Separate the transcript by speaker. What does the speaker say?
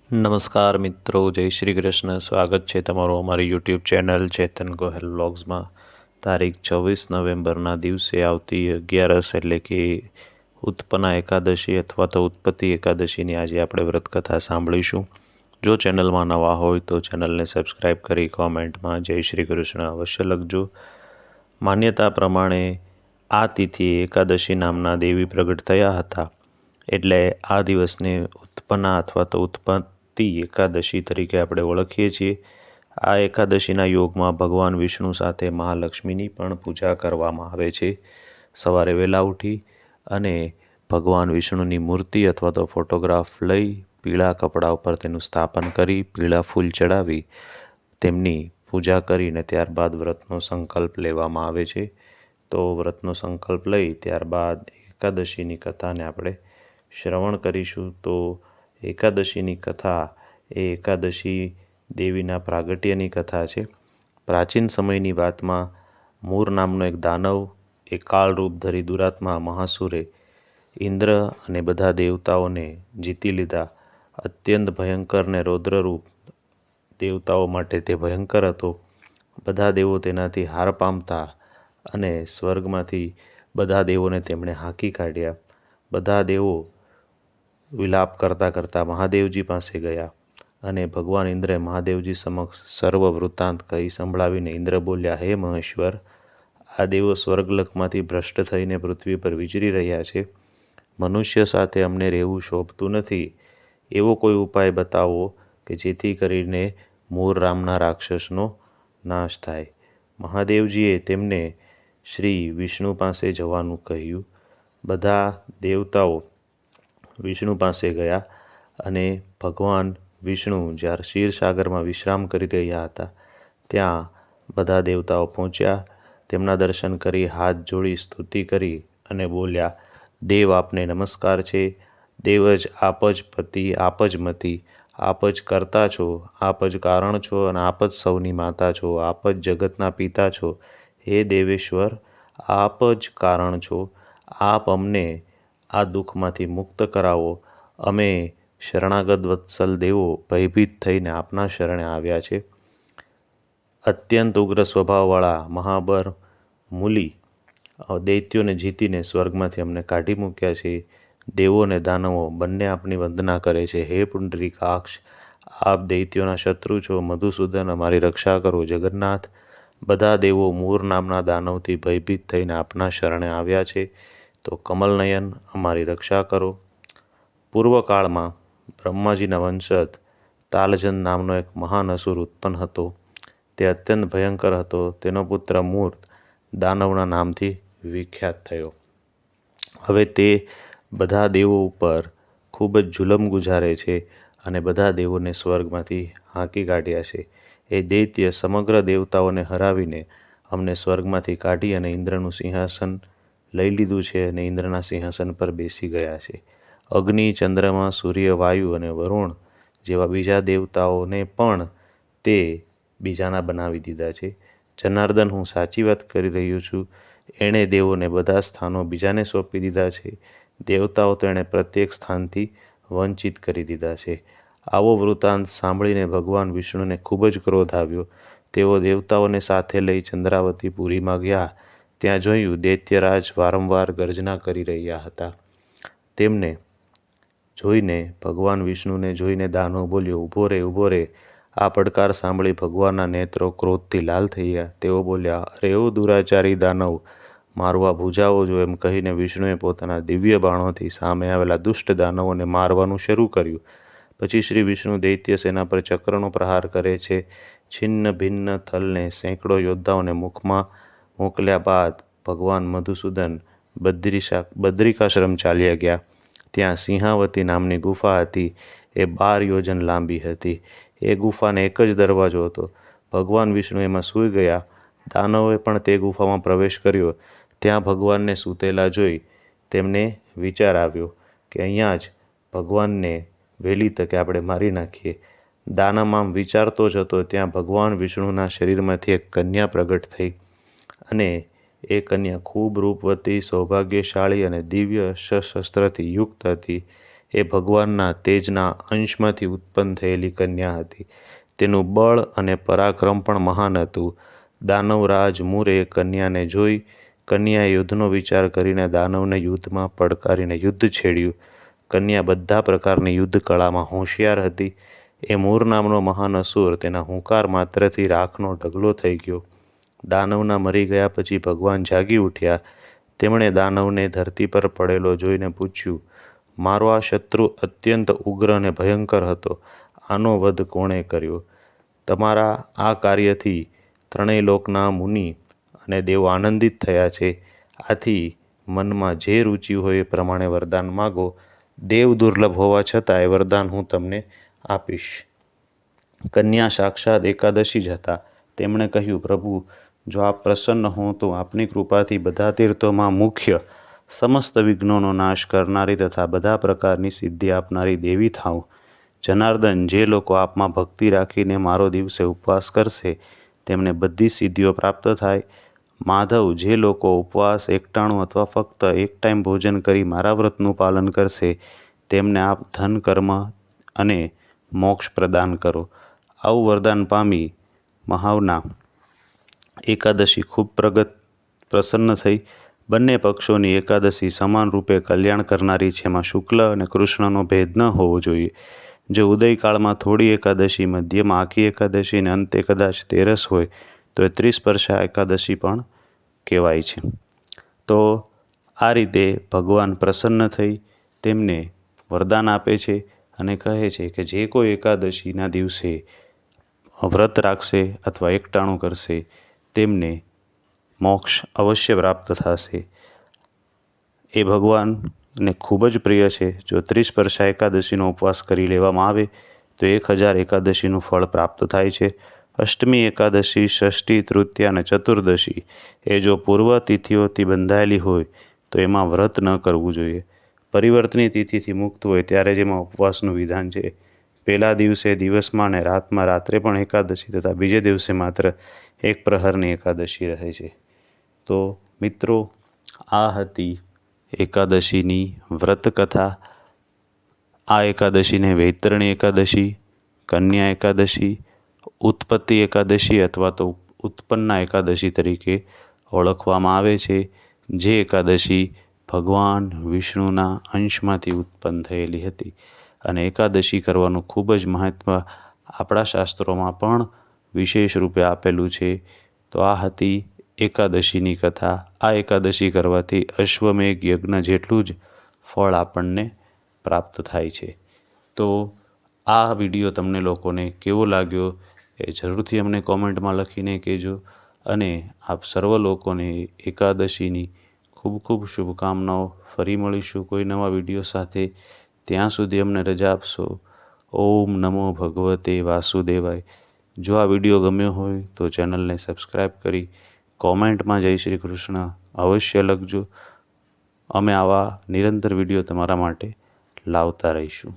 Speaker 1: નમસ્કાર મિત્રો, જય શ્રી કૃષ્ણ. સ્વાગત છે તમારું અમારી યુટ્યુબ ચેનલ ચેતન ગોહેલ વ્લોગ્સમાં. તારીખ 24 નવેમ્બરના દિવસે આવતી 11 એટલે કે ઉત્પન્ના એકાદશી અથવા તો ઉત્પત્તિ એકાદશીની આજે આપણે વ્રતકથા સાંભળીશું. જો ચેનલમાં નવા હોય તો ચેનલને સબસ્ક્રાઈબ કરી કોમેન્ટમાં જય શ્રી કૃષ્ણ અવશ્ય લખજો. માન્યતા પ્રમાણે આ તિથિએ એકાદશી નામના દેવી પ્રગટ થયા હતા, એટલે આ દિવસને ઉત્પન્ના અથવા તો ઉત્પત્તિ એકાદશી તરીકે આપણે ઓળખીએ છીએ. આ એકાદશીના યોગમાં ભગવાન વિષ્ણુ સાથે મહાલક્ષ્મીની પણ પૂજા કરવામાં આવે છે. સવારે વહેલા ઉઠી અને ભગવાન વિષ્ણુની મૂર્તિ અથવા તો ફોટોગ્રાફ લઈ પીળા કપડા ઉપર તેનું સ્થાપન કરી પીળા ફૂલ ચડાવી તેમની પૂજા કરીને ત્યારબાદ વ્રતનો સંકલ્પ લેવામાં આવે છે. તો વ્રતનો સંકલ્પ લઈ ત્યારબાદ એકાદશીની કથાને આપણે શ્રવણ કરીશું. તો એકાદશીની કથા એ એકાદશી દેવીના પ્રાગટ્યની કથા છે. પ્રાચીન સમયની વાતમાં મૂર નામનો એક દાનવ એ કાળ રૂપ ધરી દુરાત્મા મહાસુરે ઇન્દ્ર અને બધા દેવતાઓને જીતી લીધા. અત્યંત ભયંકર ને રૌદ્રરૂપ દેવતાઓ માટે તે ભયંકર હતો. બધા દેવો તેનાથી હાર પામતા અને સ્વર્ગમાંથી બધા દેવોને તેમણે હાંકી કાઢ્યા. બધા દેવો વિલાપ કરતાં કરતાં મહાદેવજી પાસે ગયા અને ભગવાન ઇન્દ્રે મહાદેવજી સમક્ષ સર્વ વૃત્તાંત કહી સંભળાવીને ઇન્દ્ર બોલ્યા, હે મહેશ્વર, આ દેવો સ્વર્ગલોકમાંથી ભ્રષ્ટ થઈને પૃથ્વી પર વિચરી રહ્યા છે. મનુષ્ય સાથે અમને રહેવું શોભતું નથી. એવો કોઈ ઉપાય બતાવો કે જેથી કરીને મૂર રામના રાક્ષસનો નાશ થાય. મહાદેવજીએ તેમને શ્રી વિષ્ણુ પાસે જવાનું કહ્યું. બધા દેવતાઓ વિષ્ણુ પાસે ગયા અને ભગવાન વિષ્ણુ જ્યારે ક્ષીરસાગરમાં વિશ્રામ કરી રહ્યા હતા ત્યાં બધા દેવતાઓ પહોંચ્યા. તેમના દર્શન કરી હાથ જોડી સ્તુતિ કરી અને બોલ્યા, દેવ આપને નમસ્કાર છે. દેવ જ આપ જ પતિ, આપ જ મતિ, આપ જ કરતા છો, આપ જ કારણ છો અને આપ જ સૌની માતા છો, આપ જ જગતના પિતા છો. હે દેવેશ્વર, આપ જ કારણ છો. આપ અમને આ દુઃખમાંથી મુક્ત કરાવો. અમે શરણાગત વત્સલ દેવો ભયભીત થઈને આપના શરણે આવ્યા છે. અત્યંત ઉગ્ર સ્વભાવવાળા મહાબર મૂલી દૈત્યોને જીતીને સ્વર્ગમાંથી અમને કાઢી મૂક્યા છે. દેવો અને દાનવો બંને આપની વંદના કરે છે. હે પુંડરીકાક્ષ, આપ દૈત્યોના શત્રુ છો. મધુસૂદન, અમારી રક્ષા કરો. જગન્નાથ, બધા દેવો મૂર નામના દાનવથી ભયભીત થઈને આપના શરણે આવ્યા છે. તો કમલનયન, અમારી રક્ષા કરો. પૂર્વકાળમાં બ્રહ્માજીના વંશજ તાલજન નામનો એક મહાન અસુર ઉત્પન્ન હતો. તે અત્યંત ભયંકર હતો. તેનો પુત્ર મૂર્ત દાનવના નામથી વિખ્યાત થયો. હવે તે બધા દેવો ઉપર ખૂબ જ જુલમ ગુજારે છે અને બધા દેવોને સ્વર્ગમાંથી હાંકી કાઢ્યા છે. એ દૈત્ય સમગ્ર દેવતાઓને હરાવીને અમને સ્વર્ગમાંથી કાઢી અને ઇન્દ્રનું સિંહાસન લઈ લીધું છે અને ઇન્દ્રના સિંહાસન પર બેસી ગયા છે. અગ્નિ, ચંદ્રમા, સૂર્ય, વાયુ અને વરુણ જેવા બીજા દેવતાઓને પણ તે બીજાના બનાવી દીધા છે. જનાર્દન, હું સાચી વાત કરી રહ્યો છું. એણે દેવોને બધા સ્થાનો બીજાને સોંપી દીધા છે. દેવતાઓ તો એણે પ્રત્યેક સ્થાનથી વંચિત કરી દીધા છે. આવો વૃત્તાંત સાંભળીને ભગવાન વિષ્ણુને ખૂબ જ ક્રોધ આવ્યો. તેઓ દેવતાઓને સાથે લઈ ચંદ્રાવતીપુરીમાં ગયા. ત્યાં જોયું દૈત્યરાજ વારંવાર ગર્જના કરી રહ્યા હતા. તેમને જોઈને ભગવાન વિષ્ણુને જોઈને દાનવ બોલ્યો, ઊભો રે, ઊભો રે. આ પડકાર સાંભળી ભગવાનના નેત્રો ક્રોધથી લાલ થઈ ગયા. તેઓ બોલ્યા, અરે ઓ દુરાચારી દાનવ, મારવા ભૂજાઓ જો. એમ કહીને વિષ્ણુએ પોતાના દિવ્ય બાણોથી સામે આવેલા દુષ્ટ દાનવોને મારવાનું શરૂ કર્યું. પછી શ્રી વિષ્ણુ દૈત્ય સેના પર ચક્રનો પ્રહાર કરે છે. છિન્ન ભિન્ન થલને સેંકડો યોદ્ધાઓને મુખમાં મોકલ્યા બાદ ભગવાન મધુસૂદન બદ્રિકાશ્રમ ચાલ્યા ગયા. ત્યાં સિંહાવતી નામની ગુફા હતી. એ 12 યોજન લાંબી હતી. એ ગુફાને એક જ દરવાજો હતો. ભગવાન વિષ્ણુ એમાં સૂઈ ગયા. દાનવોએ પણ તે ગુફામાં પ્રવેશ કર્યો. ત્યાં ભગવાનને સૂતેલા જોઈ તેમને વિચાર આવ્યો કે અહીંયા જ ભગવાનને વહેલી તકે આપણે મારી નાખીએ. દાનવ આમ વિચારતો જ હતો ત્યાં ભગવાન વિષ્ણુના શરીરમાંથી એક કન્યા પ્રગટ થઈ અને એ કન્યા ખૂબ રૂપવતી, સૌભાગ્યશાળી અને દિવ્ય શસ્ત્રથી યુક્ત હતી. એ ભગવાનના તેજના અંશમાંથી ઉત્પન્ન થયેલી કન્યા હતી. તેનું બળ અને પરાક્રમ પણ મહાન હતું. દાનવરાજ મુરે કન્યાને જોઈ કન્યાએ યુદ્ધનો વિચાર કરીને દાનવને યુદ્ધમાં પડકારીને યુદ્ધ છેડ્યું. કન્યા બધા પ્રકારની યુદ્ધ કળામાં હોશિયાર હતી. એ મૂર નામનો મહાન અસુર તેના હુંકાર માત્રથી રાખનો ઢગલો થઈ ગયો. દાનવના મરી ગયા પછી ભગવાન જાગી ઉઠ્યા. તેમણે દાનવને ધરતી પર પડેલો જોઈને પૂછ્યું, મારો આ શત્રુ અત્યંત ઉગ્ર અને ભયંકર હતો. આનો વધ કોણે કર્યો? તમારા આ કાર્યથી ત્રણેય લોકના મુનિ અને દેવો આનંદિત થયા છે. આથી મનમાં જે રુચિ હોય એ પ્રમાણે વરદાન માગો. દેવ દુર્લભ હોવા છતાં એ વરદાન હું તમને આપીશ. કન્યા સાક્ષાત એકાદશી જ હતા. તેમણે કહ્યું, પ્રભુ, જો આપ પ્રસન્ન હો તો આપની કૃપાથી બધા તીર્થોમાં મુખ્ય, સમસ્ત વિઘ્નોનો નાશ કરનારી તથા બધા પ્રકારની સિદ્ધિ આપનારી દેવી થાઉં. જનાર્દન, જે લોકો આપમાં ભક્તિ રાખીને મારો દિવસે ઉપવાસ કરશે તેમને બધી સિદ્ધિઓ પ્રાપ્ત થાય. માધવ, જે લોકો ઉપવાસ, એકટાણું અથવા ફક્ત એક ટાઈમ ભોજન કરી મારા વ્રતનું પાલન કરશે તેમને આપ ધન, કર્મ અને મોક્ષ પ્રદાન કરો. આવું વરદાન પામી મહાવના એકાદશી ખૂબ પ્રસન્ન થઈ. બંને પક્ષોની એકાદશી સમાન રૂપે કલ્યાણ કરનારી છે. એમાં શુક્લ અને કૃષ્ણનો ભેદ ન હોવો જોઈએ. જો ઉદયકાળમાં થોડી એકાદશી, મધ્યમાં આખી એકાદશી અને અંતે કદાચ તેરસ હોય તો એ ત્રિસ્પર્શા એકાદશી પણ કહેવાય છે. તો આ રીતે ભગવાન પ્રસન્ન થઈ તેમને વરદાન આપે છે અને કહે છે કે જે કોઈ એકાદશીના દિવસે વ્રત રાખશે અથવા એકટાણું કરશે તેમને મોક્ષ અવશ્ય પ્રાપ્ત થશે. એ ભગવાનને ખૂબ જ પ્રિય છે. જો ત્રિસ્પર્શા એકાદશીનો ઉપવાસ કરી લેવામાં આવે તો 1000 એકાદશીનું ફળ પ્રાપ્ત થાય છે. અષ્ટમી એકાદશી, ષષ્ઠી, તૃતીયા અને ચતુર્દશી એ જો પૂર્વ તિથિઓથી બંધાયેલી હોય તો એમાં વ્રત ન કરવું જોઈએ. પરિવર્તની તિથિથી મુક્ત હોય ત્યારે જ એમાં ઉપવાસનું વિધાન છે. પહેલા દિવસે દિવસમાં અને રાતમાં રાત્રે પણ એકાદશી તથા બીજે દિવસે માત્ર એક પ્રહરની એકાદશી રહે છે. તો મિત્રો, આ હતી એકાદશીની વ્રત કથા. આ એકાદશીને વૈતરણી એકાદશી, કન્યા એકાદશી, ઉત્પત્તિ એકાદશી અથવા તો ઉત્પન્ના એકાદશી તરીકે ઓળખવામાં આવે છે. જે એકાદશી ભગવાન વિષ્ણુના અંશમાંથી ઉત્પન્ન થયેલી હતી અને એકાદશી કરવાનું ખૂબ જ મહત્ત્વ આપણા શાસ્ત્રોમાં પણ વિશેષ રૂપે આપેલું છે. તો આ હતી એકાદશીની કથા. આ એકાદશી કરવાથી અશ્વમેઘ યજ્ઞ જેટલું જ ફળ આપણને પ્રાપ્ત થાય છે. તો આ વિડીયો તમને લોકોને કેવો લાગ્યો એ જરૂરથી અમને કોમેન્ટમાં લખીને કહેજો. અને આપ સર્વ લોકોને એકાદશીની ખૂબ ખૂબ શુભકામનાઓ. ફરી મળીશું કોઈ નવા વિડીયો સાથે. ત્યાં સુધી અમને રજા આપશો. ઓમ નમો ભગવતે વાસુદેવાય. જો આ વિડીયો ગમ્યો હોય તો ચેનલને સબસ્ક્રાઈબ કરી કોમેન્ટમાં જય શ્રી કૃષ્ણ અવશ્ય લખજો. અમે આવા નિરંતર વિડીયો તમારા માટે લાવતા રહીશું.